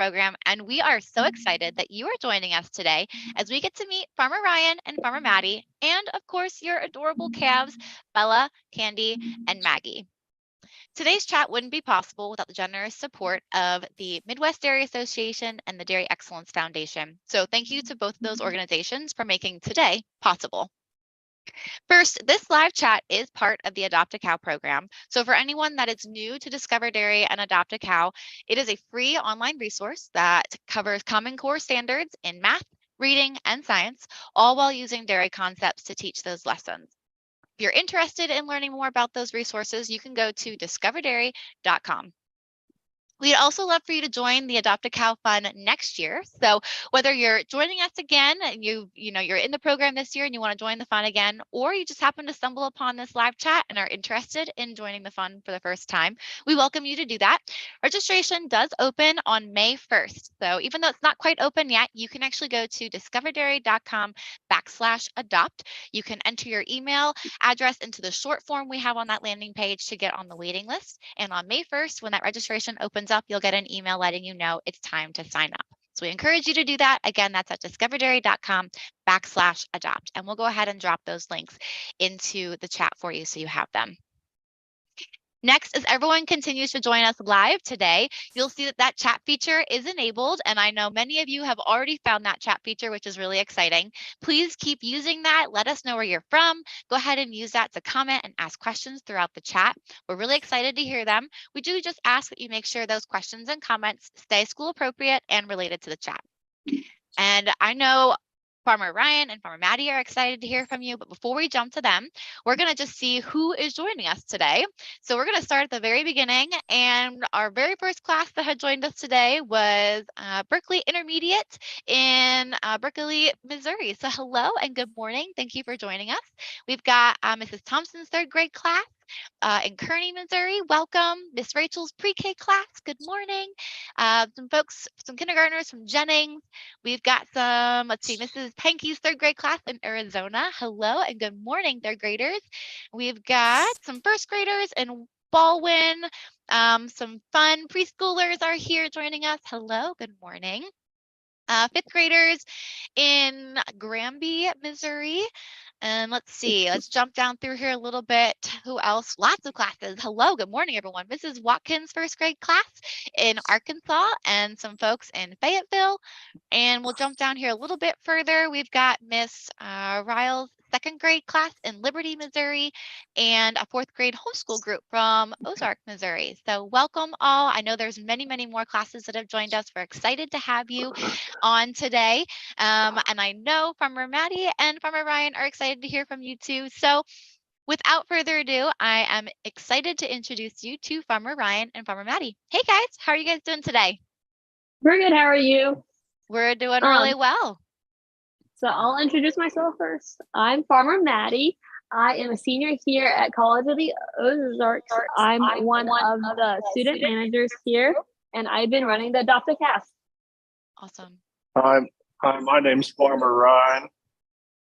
program, and we are so excited that you are joining us today as we get to meet Farmer Ryan and Farmer Maddie, and of course, your adorable calves, Bella, Candy, and Maggie. Today's chat wouldn't be possible without the generous support of the Midwest Dairy Association and the Dairy Excellence Foundation. So thank you to both of those organizations for making today possible. First, this live chat is part of the Adopt a Cow program. So for anyone that is new to Discover Dairy and Adopt a Cow, it is a free online resource that covers Common Core standards in math, reading, and science, all while using dairy concepts to teach those lessons. If you're interested in learning more about those resources, you can go to discoverdairy.com. We'd also love for you to join the Adopt a Cow Fun next year. So whether you're joining us again and you're in the program this year and you want to join the fun again, or you just happen to stumble upon this live chat and are interested in joining the fun for the first time, we welcome you to do that. Registration does open on May 1st. So even though it's not quite open yet, you can actually go to discoverdairy.com/adopt. You can enter your email address into the short form we have on that landing page to get on the waiting list. And on May 1st, when that registration opens up, you'll get an email letting you know it's time to sign up. So we encourage you to do that. Again, that's at discoverdairy.com/adopt. And we'll go ahead and drop those links into the chat for you so you have them. Next, as everyone continues to join us live today, you'll see that that chat feature is enabled, and I know many of you have already found that chat feature, which is really exciting. Please keep using that. Let us know where you're from. Go ahead and use that to comment and ask questions throughout the chat. We're really excited to hear them. We do just ask that you make sure those questions and comments stay school appropriate and related to the chat. And I know Farmer Ryan and Farmer Maddie are excited to hear from you, but before we jump to them, we're going to just see who is joining us today. So we're going to start at the very beginning, and our very first class that had joined us today was Berkeley Intermediate in Berkeley, Missouri. So hello and good morning. Thank you for joining us. We've got Mrs. Thompson's third grade class in Kearney, Missouri. Welcome. Miss Rachel's pre-K class. Good morning. Some kindergartners from Jennings. We've got some, let's see, Mrs. Pankey's third grade class in Arizona. Hello and good morning, third graders. We've got some first graders in Baldwin. Some fun preschoolers are here joining us. Hello, good morning. Fifth graders in Granby, Missouri. And let's see, let's jump down through here a little bit. Who else? Lots of classes. Hello, good morning, everyone. Mrs. Watkins' first grade class in Arkansas and some folks in Fayetteville. And we'll jump down here a little bit further. We've got Miss Riles' second grade class in Liberty, Missouri, and a fourth grade homeschool group from Ozarks, Missouri. So welcome all. I know there's many, many more classes that have joined us. We're excited to have you on today. And I know Farmer Maddie and Farmer Ryan are excited to hear from you too. So without further ado, I am excited to introduce you to Farmer Ryan and Farmer Maddie. Hey guys, how are you guys doing today? We're good. How are you? We're doing really well. So I'll introduce myself first. I'm Farmer Maddie. I am a senior here at College of the Ozarks. I'm one of the student managers here, and I've been running the Adopt a Cow. Awesome. Hi, my name's Farmer Ryan.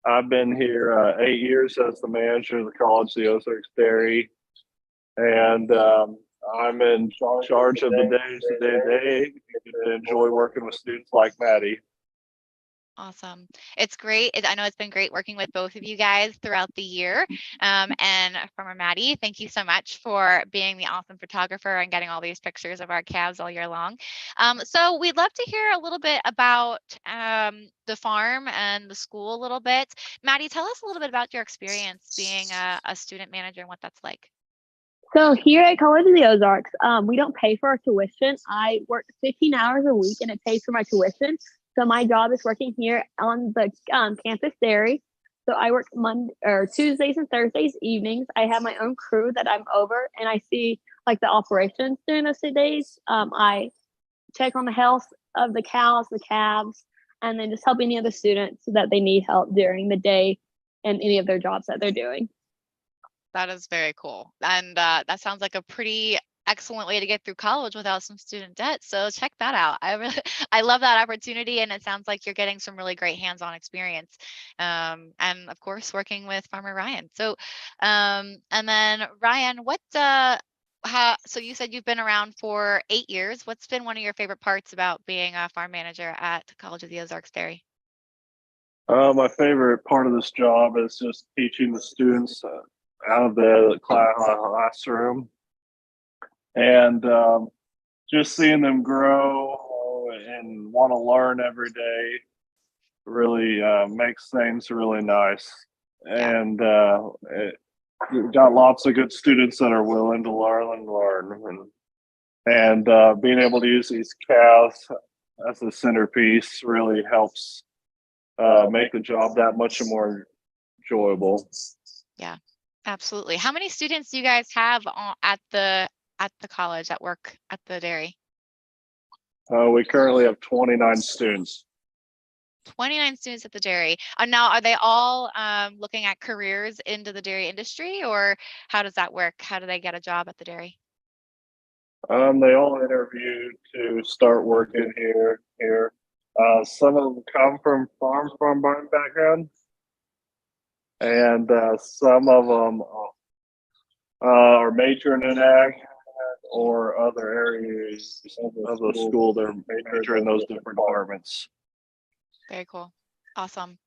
I've been here 8 years as the manager of the College of the Ozarks Dairy, and I'm in charge of the day-to-day and enjoy working with students like Maddie. Awesome. It's great. I know it's been great working with both of you guys throughout the year. And Farmer Maddie, thank you so much for being the awesome photographer and getting all these pictures of our calves all year long. So we'd love to hear a little bit about the farm and the school a little bit. Maddie, tell us a little bit about your experience being a student manager and what that's like. So here at College of the Ozarks, we don't pay for our tuition. I work 15 hours a week and it pays for my tuition. So my job is working here on the campus dairy. So I work Tuesdays and Thursdays evenings. I have my own crew that I'm over, and I see like the operations during those 2 days. I check on the health of the cows, the calves, and then just help any other students that they need help during the day and any of their jobs that they're doing. That is very cool. And that sounds like a pretty excellent way to get through college without some student debt. So check that out. I love that opportunity, and it sounds like you're getting some really great hands-on experience. And of course, working with Farmer Ryan. So, and then Ryan, So you said you've been around for 8 years. What's been one of your favorite parts about being a farm manager at College of the Ozarks Dairy? My favorite part of this job is just teaching the students out of the classroom and just seeing them grow and want to learn every day really makes things really nice. Yeah. And we've got lots of good students that are willing to learn. And being able to use these calves as a centerpiece really helps make the job that much more enjoyable. Yeah, absolutely. How many students do you guys have at the college that work at the dairy? We currently have 29 students. 29 students at the dairy. Now, are they all looking at careers into the dairy industry, or how does that work? How do they get a job at the dairy? They all interviewed to start working here. Some of them come from farm background, and some of them are majoring in ag or other areas of the school. They're majoring in those different departments. Very cool. Awesome.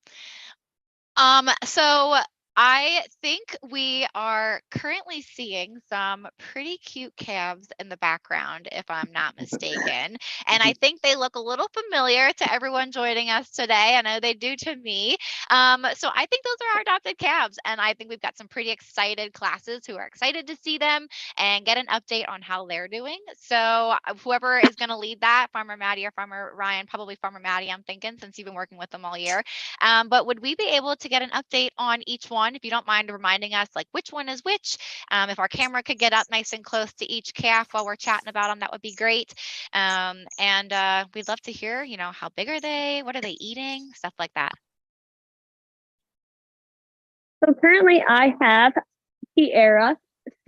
So I think we are currently seeing some pretty cute calves in the background, if I'm not mistaken. And I think they look a little familiar to everyone joining us today. I know they do to me. So I think those are our adopted calves. And I think we've got some pretty excited classes who are excited to see them and get an update on how they're doing. So whoever is going to lead that, Farmer Maddie or Farmer Ryan, probably Farmer Maddie, I'm thinking, since you've been working with them all year. But would we be able to get an update on each one, if you don't mind reminding us like which one is which? If our camera could get up nice and close to each calf while we're chatting about them, that would be great. And we'd love to hear, how big are they? What are they eating? Stuff like that. So currently I have Tiara.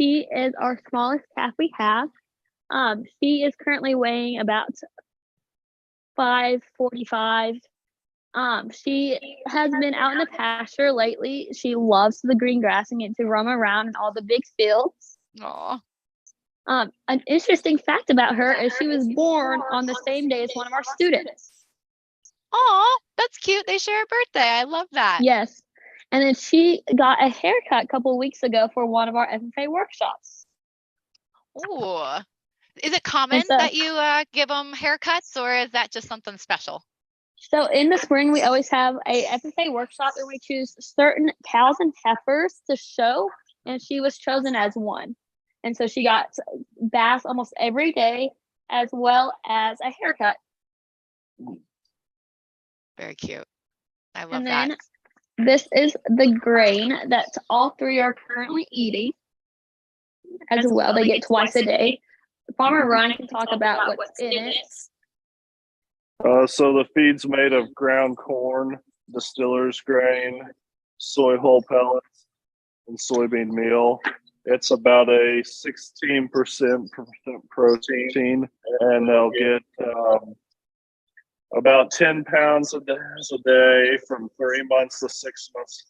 She is our smallest calf we have. She is currently weighing about 545. She has been out in the pasture lately. She loves the green grass and get to roam around in all the big fields. Oh, An interesting fact about her is she was born on the same day as one of our students. oh, that's cute. They share a birthday. I love that. Yes. And then she got a haircut a couple of weeks ago for one of our FFA workshops. Ooh. Is it common that you give them haircuts, or is that just something special? So in the spring, we always have a FFA workshop, and we choose certain cows and heifers to show, and she was chosen as one. And so she got baths almost every day, as well as a haircut. Very cute. I love And that. then this is the grain that all three are currently eating as well. They get twice a day. Farmer Ryan can talk about what's in it. So the feed's made of ground corn, distiller's grain, soy hull pellets, and soybean meal. It's about a 16% protein, and they'll get about 10 pounds a day from 3 months to 6 months.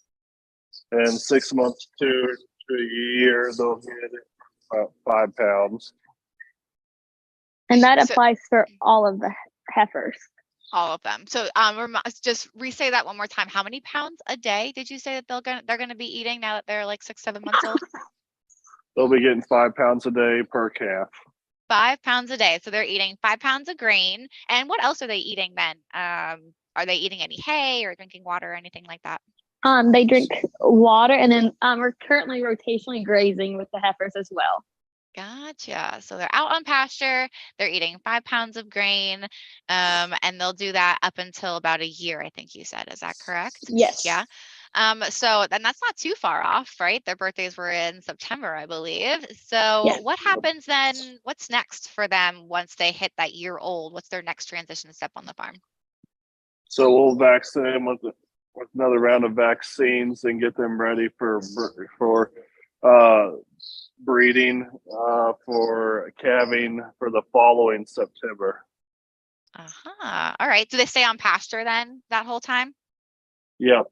And 6 months to a year, they'll get about 5 pounds. And that applies for all of the heifers. All of them. So just re-say that one more time. How many pounds a day did you say that they're gonna be eating now that they're like 6-7 months old? They'll be getting 5 pounds a day per calf. 5 pounds a day. So they're eating 5 pounds of grain. And what else are they eating then? Are they eating any hay or drinking water or anything like that? They drink water, and then we're currently rotationally grazing with the heifers as well. Gotcha. So they're out on pasture, they're eating 5 pounds of grain, and they'll do that up until about a year, I think you said. Is that correct? Yes. Yeah. So then that's not too far off, right? Their birthdays were in September, I believe. So Yes. what happens then? What's next for them once they hit that year old? What's their next transition step on the farm? So we'll vaccinate them with another round of vaccines and get them ready for breeding for calving for the following September. All right. Do they stay on pasture then that whole time? Yep.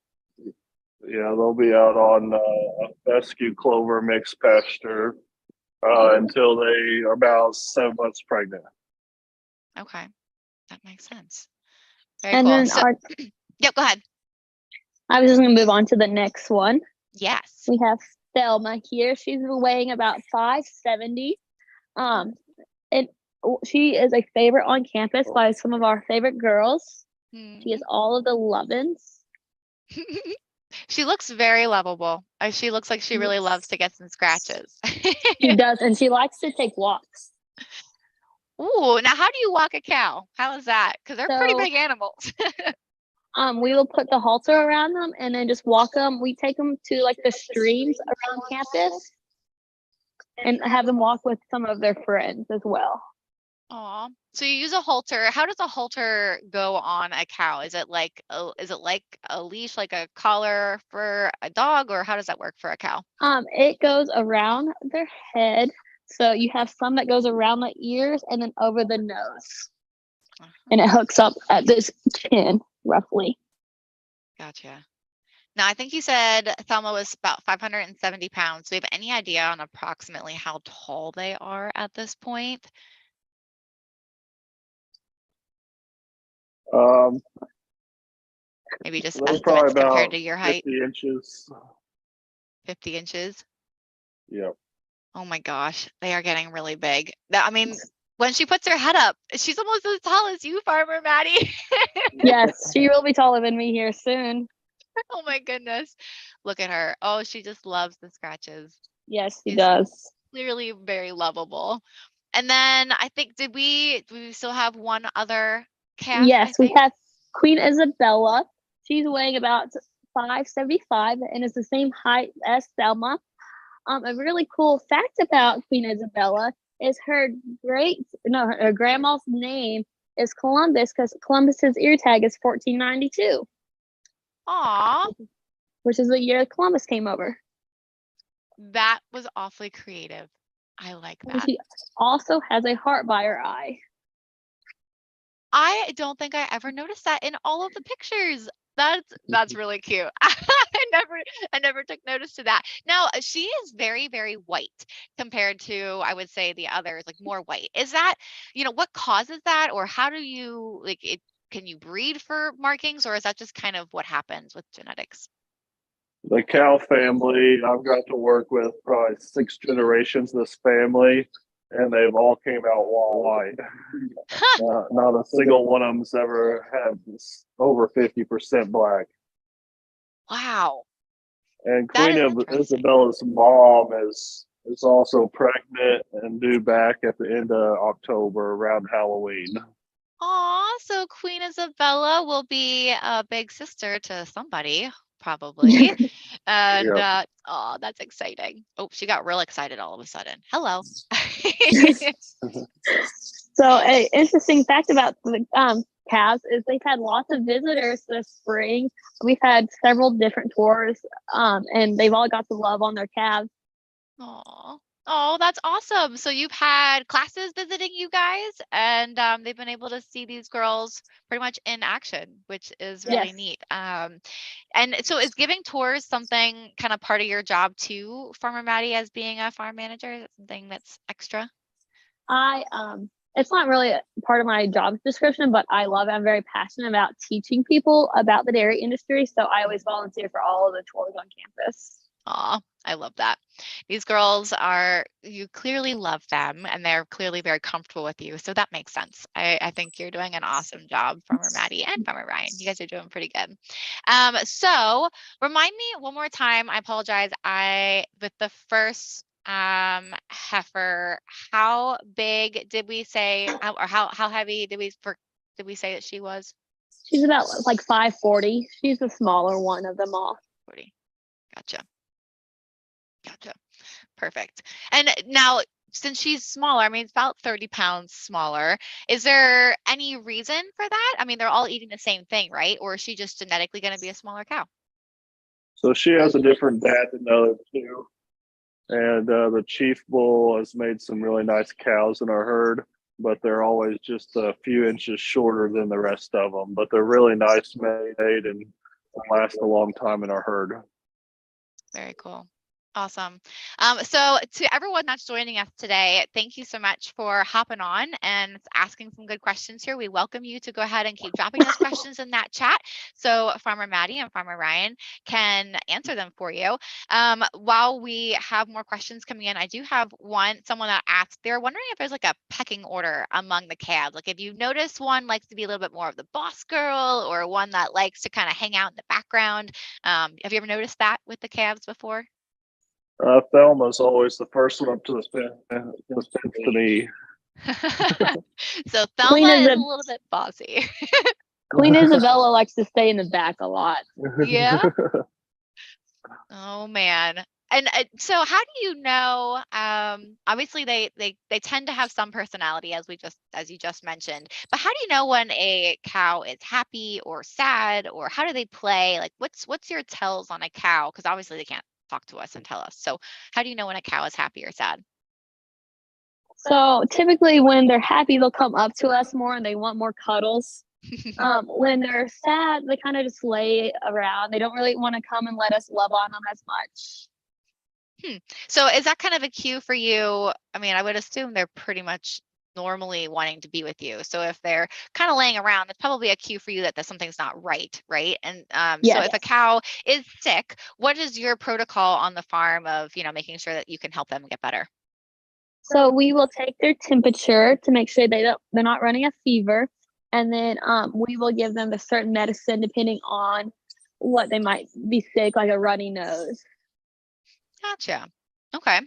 Yeah, they'll be out on fescue clover mixed pasture until they are about 7 months pregnant. Okay, that makes sense. Very And cool. then So, yep, go ahead. I was just gonna move on to the next one. Yes. We have Thelma here. She's weighing about 570. And she is a favorite on campus by some of our favorite girls. She has all of the lovin's. She looks very lovable. She looks like she really loves to get some scratches. She does, and she likes to take walks. Ooh, now how do you walk a cow? How is that? Because they're pretty So, big animals. we will put the halter around them and then just walk them. We take them to like the streams around campus and have them walk with some of their friends as well. Aw. So you use a halter. How does a halter go on a cow? Is it like a leash, like a collar for a dog, or how does that work for a cow? It goes around their head. So you have some that goes around the ears and then over the nose. And it hooks up at this chin, roughly. Gotcha. Now, I think you said Thelma was about 570 pounds. Do we have any idea on approximately how tall they are at this point? Maybe just They're probably estimates compared about to your height. 50 inches. 50 inches. Yep. Oh my gosh, they are getting really big. I mean, when she puts her head up, she's almost as tall as you, Farmer Maddie. Yes, she will be taller than me here soon. Oh my goodness. Look at her. Oh, she just loves the scratches. Yes, she She's does. clearly very lovable. And then I think do we still have one other calf, I Yes, we think? have Queen Isabella. She's weighing about 575 and is the same height as Thelma. A really cool fact about Queen Isabella is her grandma's name is Columbus because Columbus's ear tag is 1492. Aw, Which is the year Columbus came over. that was awfully creative. I like And that. she also has a heart by her eye. I don't think I ever noticed that in all of the pictures. That's really cute. I never took notice to that. Now, she is very, very white compared to, I would say, the others, like more white. Is that, what causes that, or how do you like it? Can you breed for markings, or is that just kind of what happens with genetics? The cow family, I've got to work with probably 6 generations of this family, and they've all came out white. Not a single one of them's ever had this over 50% black. Wow, And that Queen is of interesting. Isabella's mom is also pregnant and due back at the end of October around Halloween. Aw, so Queen Isabella will be a big sister to somebody, probably. And Yep. oh, that's exciting. Oh, she got real excited all of a sudden. Hello. So, an interesting fact about the calves is they've had lots of visitors this spring. We've had several different tours, and they've all got the love on their calves. Aw. Oh, that's awesome. So you've had classes visiting you guys, and they've been able to see these girls pretty much in action, which is really Yes. neat. And so is giving tours something kind of part of your job too, Farmer Maddie, as being a farm manager? Is that something that's extra? It's not really a part of my job description, but I love it. I'm very passionate about teaching people about the dairy industry. So I always volunteer for all of the tours on campus. Aw, I love that. These girls you clearly love them, and they're clearly very comfortable with you. So that makes sense. I think you're doing an awesome job, Farmer Maddie and Farmer Ryan. You guys are doing pretty good. So remind me one more time, I apologize. With the first heifer, how big did we say, or how heavy did we say that she was? She's about like 540. She's the smaller one of them all. 40. Gotcha. Perfect. And now, since she's smaller, I mean, it's about 30 pounds smaller. Is there any reason for that? I mean, they're all eating the same thing, right? Or is she just genetically going to be a smaller cow? So she has a different dad than the other two. And the chief bull has made some really nice cows in our herd, but they're always just a few inches shorter than the rest of them. But they're really nice made and last a long time in our herd. Very cool. Awesome. So to everyone that's joining us today, thank you so much for hopping on and asking some good questions here. We welcome you to go ahead and keep dropping those questions in that chat so Farmer Maddie and Farmer Ryan can answer them for you. While we have more questions coming in, I do have someone that asked, they're wondering if there's like a pecking order among the calves. Like if you notice one likes to be a little bit more of the boss girl or one that likes to kind of hang out in the background. Have you ever noticed that with the calves before? Thelma's always the first one up to the fence to me. So Queen Thelma is a Isab- little bit bossy. Queen Isabella likes to stay in the back a lot. Yeah. Oh man. And so how do you know, obviously they tend to have some personality as you just mentioned, but how do you know when a cow is happy or sad, or how do they play? Like what's your tells on a cow? Because obviously they can't talk to us and tell us. So how do you know when a cow is happy or sad? So typically when they're happy, they'll come up to us more and they want more cuddles. When they're sad, they kind of just lay around. They don't really want to come and let us love on them as much. So is that kind of a cue for you? I mean, I would assume they're pretty much normally wanting to be with you. So if they're kind of laying around, it's probably a cue for you that something's not right, right? And so Yes. if a cow is sick, what is your protocol on the farm of, making sure that you can help them get better? So we will take their temperature to make sure they're not running a fever, and then we will give them a certain medicine depending on what they might be sick, like a runny nose. Gotcha. Okay.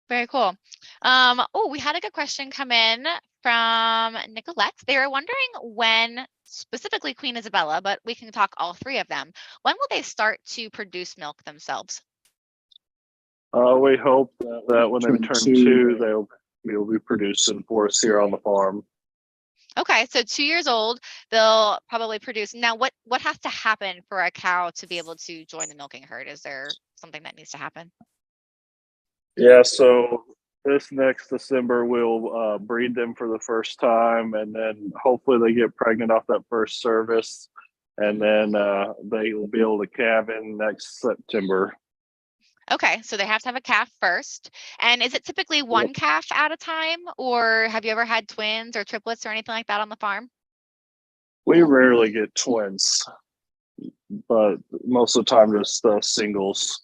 Very cool. Oh, we had a good question come in from Nicolette. They were wondering when, specifically Queen Isabella, but we can talk all three of them. When will they start to produce milk themselves? We hope that when they turn 2, they'll be producing for us here on the farm. Okay, so 2 years old, they'll probably produce. Now, what has to happen for a cow to be able to join the milking herd? Is there something that needs to happen? Yeah, so this next December we'll breed them for the first time, and then hopefully they get pregnant off that first service, and then they will be able to calve in next September. Okay, so they have to have a calf first. And is it typically one calf at a time, or have you ever had twins or triplets or anything like that on the farm? We rarely get twins, but most of the time just singles.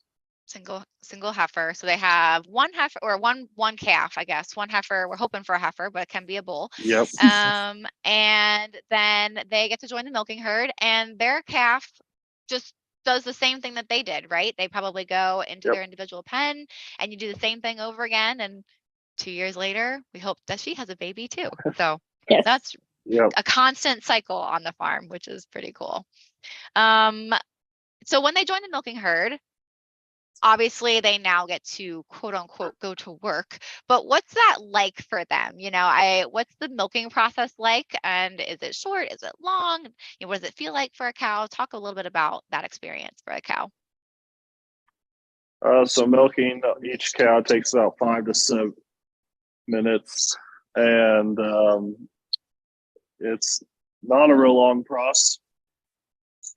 Single heifer. So they have one heifer or one calf, I guess. One heifer. We're hoping for a heifer, but it can be a bull. Yep. And then they get to join the milking herd, and their calf just does the same thing that they did, right? They probably go into their individual pen, and you do the same thing over again. And 2 years later, we hope that she has a baby too. So Yes. that's a constant cycle on the farm, which is pretty cool. So when they join the milking herd, obviously they now get to quote unquote go to work, but what's that like for them? What's the milking process like, and is it short, is it long? What does it feel like for a cow? Talk a little bit about that experience for a cow. So milking each cow takes about 5 to 7 minutes, and it's not a real long process.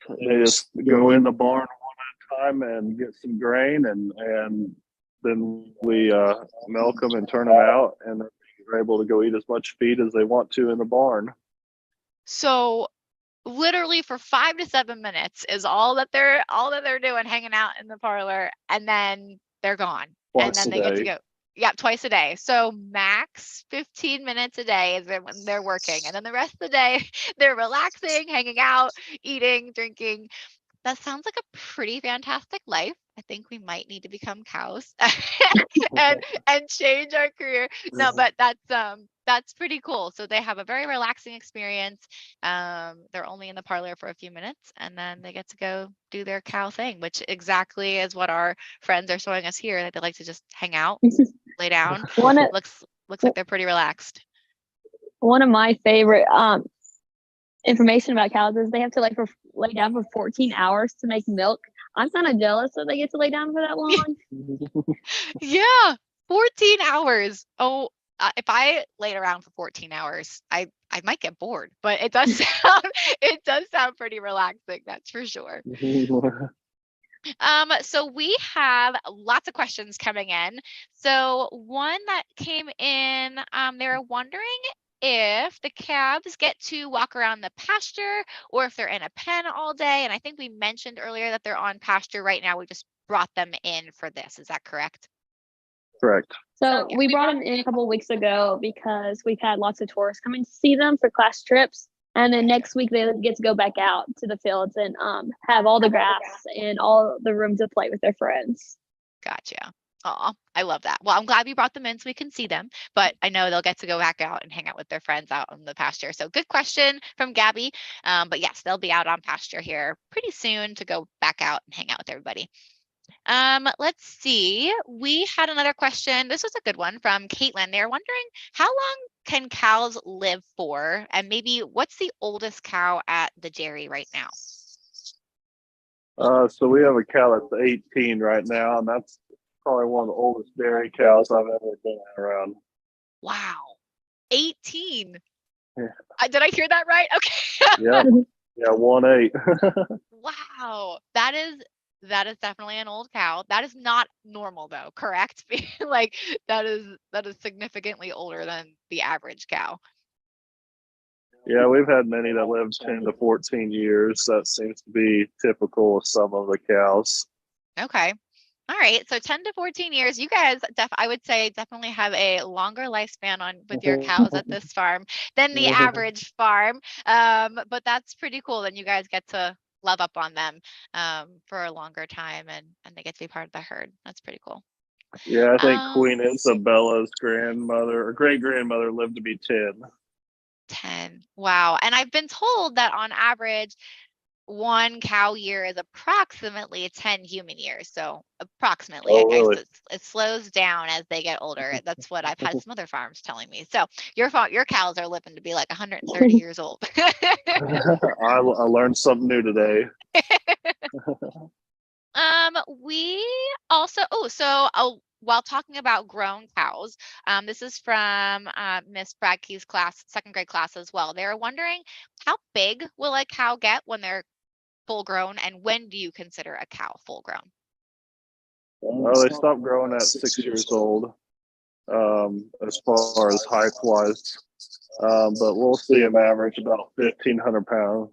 They just go in the barn one at a time and get some grain, and then we milk them and turn them out, and they're able to go eat as much feed as they want to in the barn. So literally for 5 to 7 minutes is all that they're doing, hanging out in the parlor, and then they're gone. And then they get to go. Yeah, twice a day. So max 15 minutes a day is when they're working. And then the rest of the day, they're relaxing, hanging out, eating, drinking. That sounds like a pretty fantastic life. I think we might need to become cows and change our career. No, but that's pretty cool. So they have a very relaxing experience. They're only in the parlor for a few minutes, and then they get to go do their cow thing, which exactly is what our friends are showing us here. That they like to just hang out, lay down. Looks like they're pretty relaxed. One of my favorite information about cows is they have to lay down for 14 hours to make milk. I'm kind of jealous that they get to lay down for that long. Yeah, 14 hours. Oh, if I laid around for 14 hours, I might get bored, but it does sound pretty relaxing, that's for sure. So we have lots of questions coming in. So one that came in, they were wondering if the calves get to walk around the pasture or if they're in a pen all day. And I think we mentioned earlier that they're on pasture right now. We just brought them in for this. Is that correct? Correct. So we brought them in a couple of weeks ago because we've had lots of tourists coming to see them for class trips. And then next week they get to go back out to the fields and have all the grass and all the room to play with their friends. Gotcha. Oh, I love that. Well, I'm glad we brought them in so we can see them, but I know they'll get to go back out and hang out with their friends out on the pasture. So good question from Gabby. But yes, they'll be out on pasture here pretty soon to go back out and hang out with everybody. Let's see. We had another question. This was a good one from Caitlin. They're wondering, how long can cows live for? And maybe what's the oldest cow at the dairy right now? So we have a cow that's 18 right now, and that's probably one of the oldest dairy cows I've ever been around. Wow. 18. Yeah. Did I hear that right? Okay. Yeah. Yeah, 1-8. Wow. That is definitely an old cow. That is not normal though, correct? Like that is significantly older than the average cow. Yeah, we've had many that live 10 to 14 years. That seems to be typical of some of the cows. Okay. All right. So 10 to 14 years. You guys I would say definitely have a longer lifespan with your cows at this farm than the average farm. But that's pretty cool. Then you guys get to love up on them for a longer time and they get to be part of the herd. That's pretty cool. Yeah, I think Queen Isabella's grandmother or great grandmother lived to be 10. 10. Wow. And I've been told that on average, one cow year is approximately 10 human years. So approximately, I guess Really? it slows down as they get older. That's what I've had some other farms telling me. So your cows are living to be like 130 years old. I learned something new today. We also, while talking about grown cows, this is from Miss Bradkey's class, second grade class as well. They're wondering, how big will a cow get when they're full grown, and when do you consider a cow full grown? Oh, they stop growing at 6 years old, as far as height wise. But we'll see them average about 1,500 pounds.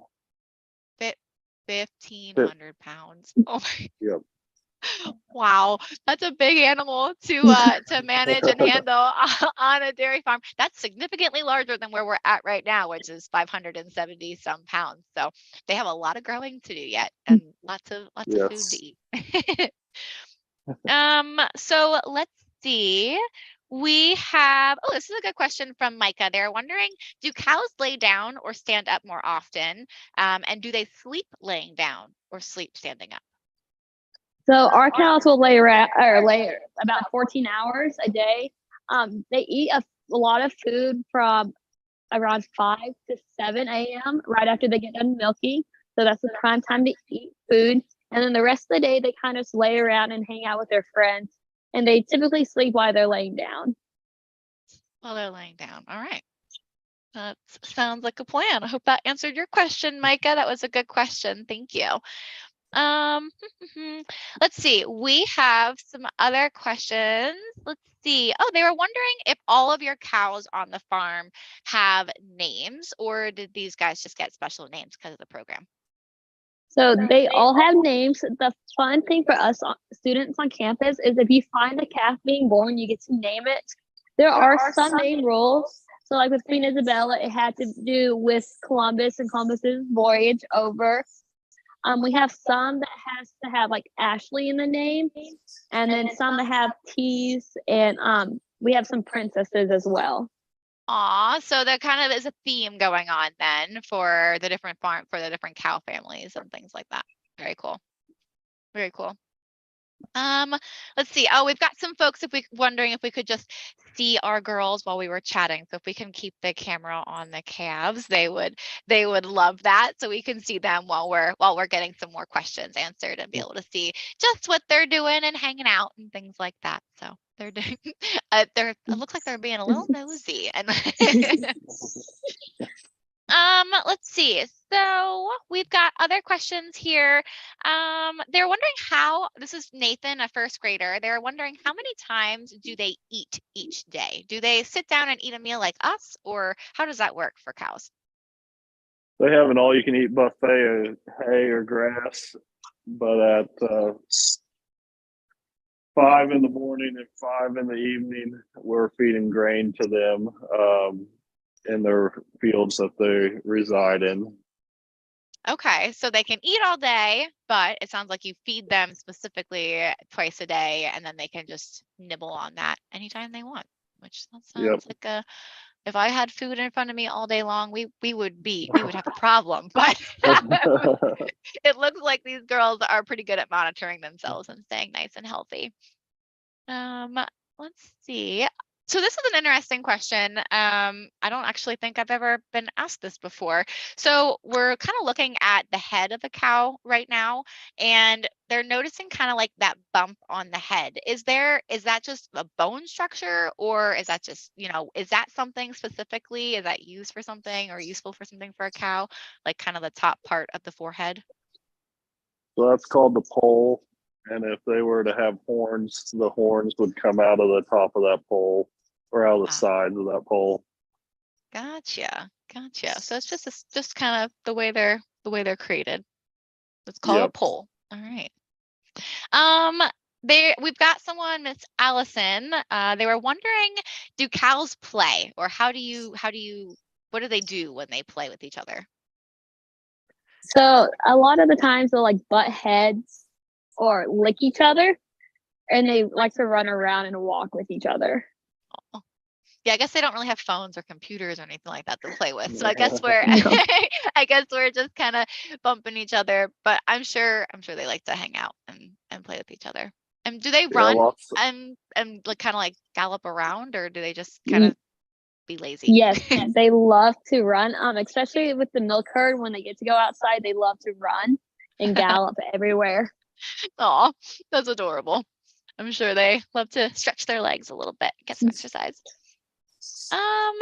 1,500 pounds. Oh my. Yep. Wow, that's a big animal to manage and handle on a dairy farm. That's significantly larger than where we're at right now, which is 570 some pounds. So they have a lot of growing to do yet, and lots of food to eat. So let's see. We have, this is a good question from Micah. They're wondering, do cows lay down or stand up more often? And do they sleep laying down or sleep standing up? So our cows will lay about 14 hours a day. They eat a lot of food from around 5 to 7 a.m. right after they get done milking. So that's the prime time to eat food. And then the rest of the day, they kind of just lay around and hang out with their friends. And they typically sleep while they're laying down. While they're laying down. All right. That sounds like a plan. I hope that answered your question, Micah. That was a good question. Thank you. Let's see. We have some other questions. Let's see. Oh, they were wondering if all of your cows on the farm have names, or did these guys just get special names because of the program? So they all have names. The fun thing for us students on campus is if you find a calf being born, you get to name it. There are some name rules. So like with Queen Isabella, it had to do with Columbus and Columbus's voyage over. We have some that has to have like Ashley in the name, and then some that have T's, and we have some princesses as well. Aw, so there kind of is a theme going on then for the different cow families and things like that. Very cool. Very cool. Let's see. Oh, we've got some folks wondering if we could just see our girls while we were chatting. So if we can keep the camera on the calves, they would love that. So we can see them while we're getting some more questions answered and be able to see just what they're doing and hanging out and things like that. So they're doing it looks like they're being a little nosy and Let's see. So we've got other questions here. They're wondering how, this is Nathan, a first grader. They're wondering how many times do they eat each day? Do they sit down and eat a meal like us, or how does that work for cows? They have an all-you-can-eat buffet of hay or grass, but at 5 in the morning and 5 in the evening, we're feeding grain to them in their fields that they reside in. Okay, so they can eat all day, but it sounds like you feed them specifically twice a day, and then they can just nibble on that anytime they want, which that Yep. sounds like if I had food in front of me all day long, we would have a problem. But it looks like these girls are pretty good at monitoring themselves and staying nice and healthy. Let's see. So this is an interesting question. I don't actually think I've ever been asked this before. So we're kind of looking at the head of a cow right now, and they're noticing kind of like that bump on the head. Is that just a bone structure, or is that just, is that something specifically? Is that used for something or useful for something for a cow? Like kind of the top part of the forehead? So that's called the pole. And if they were to have horns, the horns would come out of the top of that pole or out of the Ah, sides of that pole. gotcha. Gotcha. So it's just kind of the way they're created. Let's call it a Yep. poll. All right. Um, we've got someone, Miss Allison. They were wondering, do cows play, or what do they do when they play with each other? So a lot of the times they'll like butt heads or lick each other, and they like to run around and walk with each other. Oh. Yeah, I guess they don't really have phones or computers or anything like that to play with. So I guess No. I guess we're just kind of bumping each other, but I'm sure they like to hang out and play with each other. And do they Yeah, run lots. and like kind of like gallop around, or do they just kind of be lazy? Yes, they love to run. Especially with the milk herd, when they get to go outside, they love to run and gallop everywhere. Oh, that's adorable. I'm sure they love to stretch their legs a little bit, get some exercise. Um,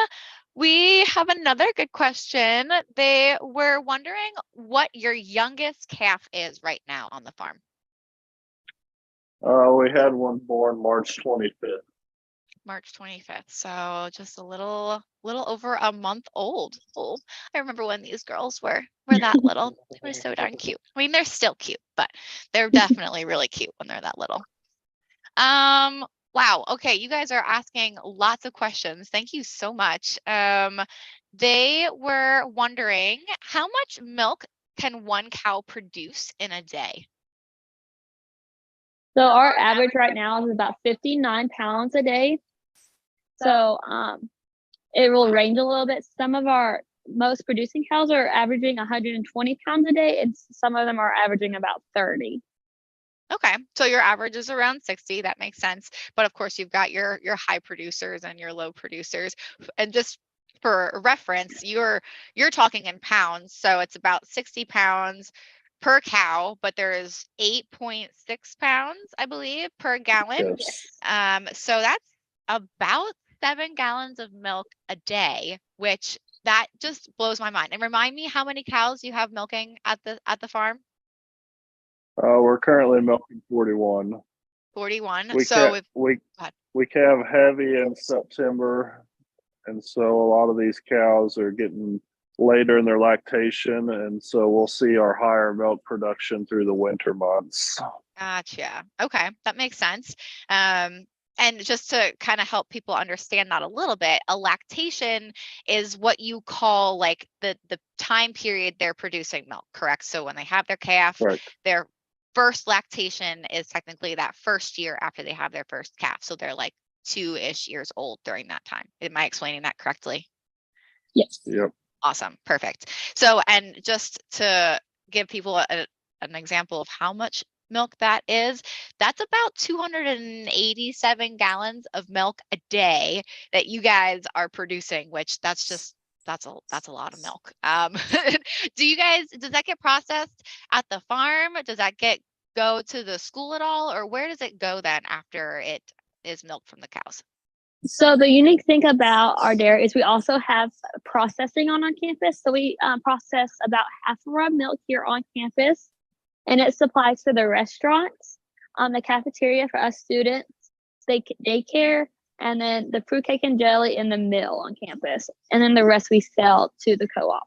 we have another good question. They were wondering what your youngest calf is right now on the farm. We had one born March 25th. March 25th. So just a little over a month old. Oh, I remember when these girls were that little. They were so darn cute. I mean, they're still cute, but they're definitely really cute when they're that little. Wow. Okay, you guys are asking lots of questions. Thank you so much. They were wondering how much milk can one cow produce in a day? So our average right now is about 59 pounds a day. So it will range a little bit. Some of our most producing cows are averaging 120 pounds a day, and some of them are averaging about 30. Okay, so your average is around 60. That makes sense. But of course, you've got your high producers and your low producers. And just for reference, you're talking in pounds, so it's about 60 pounds per cow, but there is 8.6 pounds, I believe, per gallon. Yes. So that's about 7 gallons of milk a day, which that just blows my mind. And remind me how many cows you have milking at the farm? We're currently milking 41. 41. We So can't if we God. we calve heavy in September, and so a lot of these cows are getting later in their lactation, and so we'll see our higher milk production through the winter months. Gotcha. Okay, that makes sense. And just to kind of help people understand that a little bit, a lactation is what you call like the time period they're producing milk, correct? So when they have their calf, Correct. their first lactation is technically that first year after they have their first calf. So they're like 2-ish years old during that time. Am I explaining that correctly? Yes. Yep. Awesome. Perfect. So, and just to give people an example of how much milk that is, that's about 287 gallons of milk a day that you guys are producing, which that's a lot of milk. Does that get processed at the farm? Does that go to the school at all? Or where does it go then after it is milked from the cows? So the unique thing about our dairy is we also have processing on campus. So we process about half of our milk here on campus, and it supplies to the restaurants, the cafeteria for us students, daycare, and then the fruitcake and jelly in the mill on campus, and then the rest we sell to the co-op.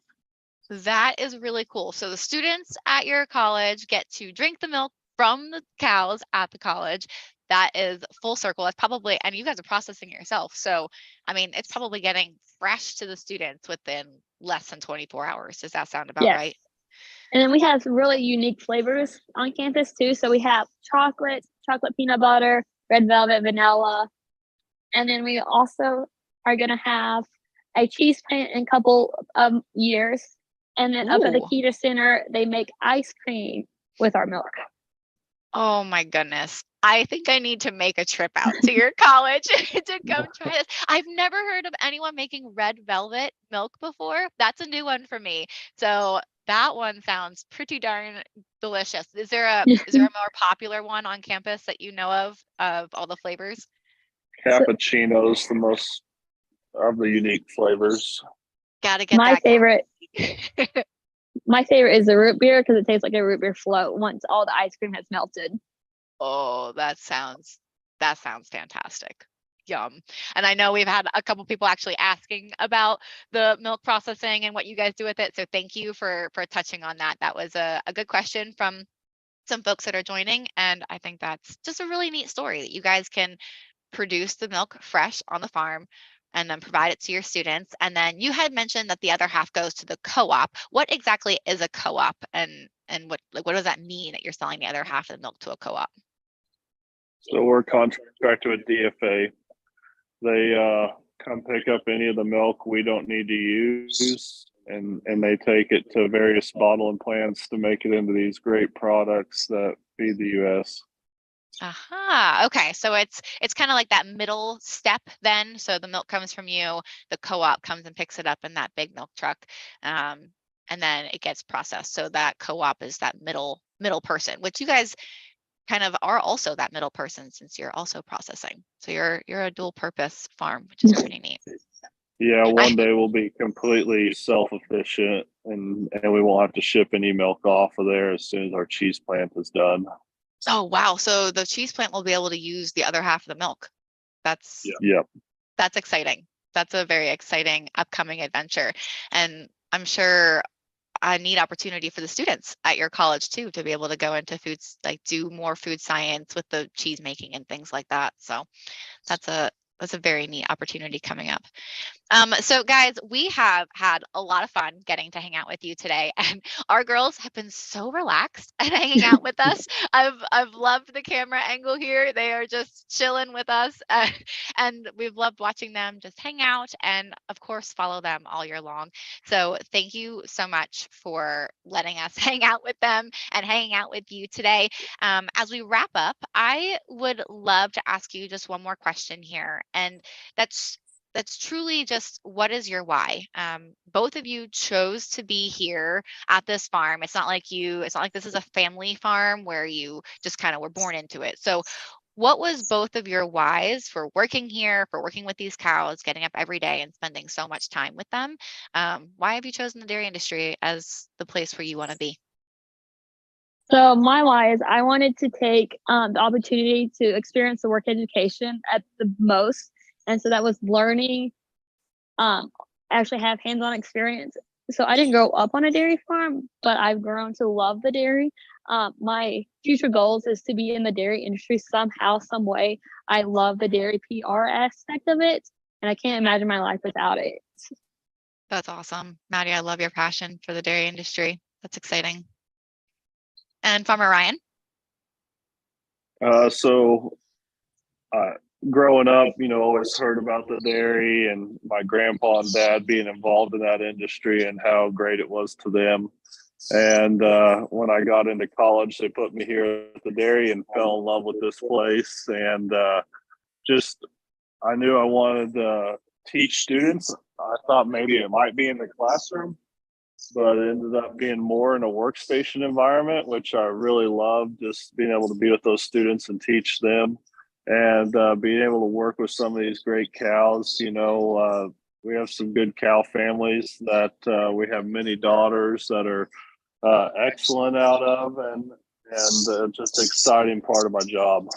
That is really cool. So the students at your college get to drink the milk from the cows at the college. That is full circle. That's probably, and you guys are processing it yourself. So, I mean, it's probably getting fresh to the students within less than 24 hours. Does that sound about Yes. right? And then we have really unique flavors on campus too. So we have chocolate peanut butter, red velvet, vanilla. And then we also are going to have a cheese plant in a couple of years. And then up at the Ooh. Keto Center, they make ice cream with our milk. Oh my goodness. I think I need to make a trip out to your college to come try this. I've never heard of anyone making red velvet milk before. That's a new one for me. So that one sounds pretty darn delicious. Is there a more popular one on campus that you know of all the flavors? Cappuccino's the most of the unique flavors. Gotta get My that. favorite My favorite is the root beer because it tastes like a root beer float once all the ice cream has melted. Oh, that sounds fantastic. Yum. And I know we've had a couple people actually asking about the milk processing and what you guys do with it. So thank you for touching on that. That was a good question from some folks that are joining. And I think that's just a really neat story that you guys can produce the milk fresh on the farm and then provide it to your students. And then you had mentioned that the other half goes to the co-op. What exactly is a co-op, and what does that mean that you're selling the other half of the milk to a co-op? So we're contracted with DFA. They come pick up any of the milk we don't need to use, and they take it to various bottling plants to make it into these great products that feed the U.S. Aha. Okay. So it's kind of like that middle step then. So the milk comes from you, the co-op comes and picks it up in that big milk truck. And then it gets processed. So that co-op is that middle person, which you guys kind of are also that middle person since you're also processing. So you're a dual purpose farm, which is pretty neat. Yeah, one day we'll be completely self-efficient, and we won't have to ship any milk off of there as soon as our cheese plant is done. Oh, wow. So the cheese plant will be able to use the other half of the milk. That's That's exciting. That's a very exciting upcoming adventure. And I'm sure a neat opportunity for the students at your college too, to be able to go into foods, like do more food science with the cheese making and things like that. So that's a very neat opportunity coming up. So guys, we have had a lot of fun getting to hang out with you today, and our girls have been so relaxed and hanging out with us. I've loved the camera angle here. They are just chilling with us, and we've loved watching them just hang out, and of course follow them all year long. So thank you so much for letting us hang out with them and hanging out with you today. As we wrap up, I would love to ask you just one more question here, and that's truly just, what is your why? Both of you chose to be here at this farm. It's not like this is a family farm where you just kind of were born into it. So what was both of your whys for working here, for working with these cows, getting up every day and spending so much time with them? Why have you chosen the dairy industry as the place where you want to be? So my why is I wanted to take the opportunity to experience the work education at the most. And so that was learning, actually have hands-on experience. So I didn't grow up on a dairy farm, but I've grown to love the dairy. My future goals is to be in the dairy industry somehow, some way. I love the dairy PR aspect of it, and I can't imagine my life without it. That's awesome. Maddie, I love your passion for the dairy industry. That's exciting. And Farmer Ryan? So growing up, always heard about the dairy and my grandpa and dad being involved in that industry and how great it was to them. And when I got into college, they put me here at the dairy and fell in love with this place. And I knew I wanted to teach students. I thought maybe it might be in the classroom, but it ended up being more in a workstation environment, which I really loved, just being able to be with those students and teach them. and being able to work with some of these great cows. We have some good cow families that we have many daughters that are excellent out of, and just exciting part of my job.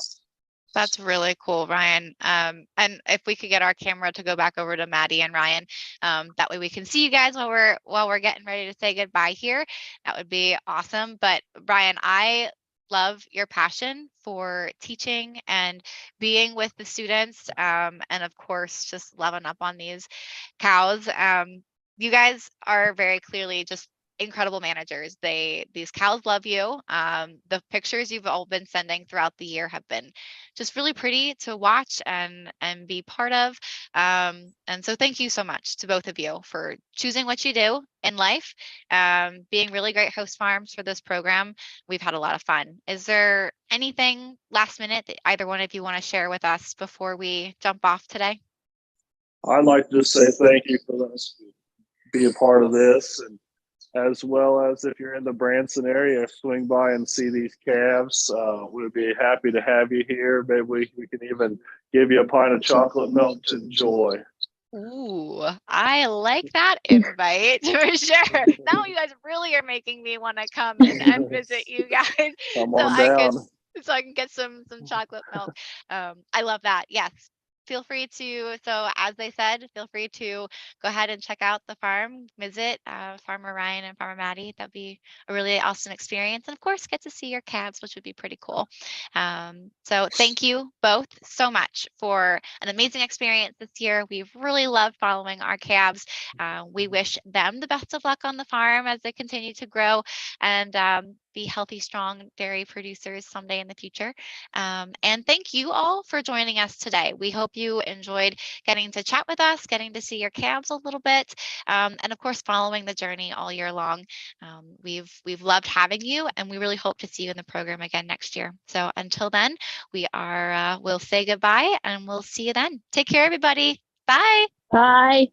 That's really cool, Ryan. And if we could get our camera to go back over to Maddie and Ryan, that way we can see you guys while we're getting ready to say goodbye here. That would be awesome. But Ryan, I love your passion for teaching and being with the students, and of course, just loving up on these cows. You guys are very clearly just incredible managers. These cows love you. The pictures you've all been sending throughout the year have been just really pretty to watch and be part of. And so thank you so much to both of you for choosing what you do in life, being really great host farms for this program. We've had a lot of fun. Is there anything last minute that either one of you want to share with us before we jump off today? I'd like to just say thank you for letting us be a part of this, and as well as if you're in the Branson area, swing by and see these calves. We'd be happy to have you here. Maybe we can even give you a pint of chocolate milk to enjoy. Ooh, I like that invite for sure. Now you guys really are making me want to come and visit you guys. Come on down. So I can get some chocolate milk. I love that. Yes. Feel free to, so as they said, feel free to go ahead and check out the farm, visit Farmer Ryan and Farmer Maddie. That'd be a really awesome experience. And of course, get to see your calves, which would be pretty cool. So thank you both so much for an amazing experience this year. We've really loved following our calves. We wish them the best of luck on the farm as they continue to grow and be healthy, strong dairy producers someday in the future. And thank you all for joining us today. We hope you enjoyed getting to chat with us, getting to see your calves a little bit, and of course, following the journey all year long. We've loved having you, and we really hope to see you in the program again next year. So until then, we'll say goodbye, and we'll see you then. Take care, everybody. Bye. Bye.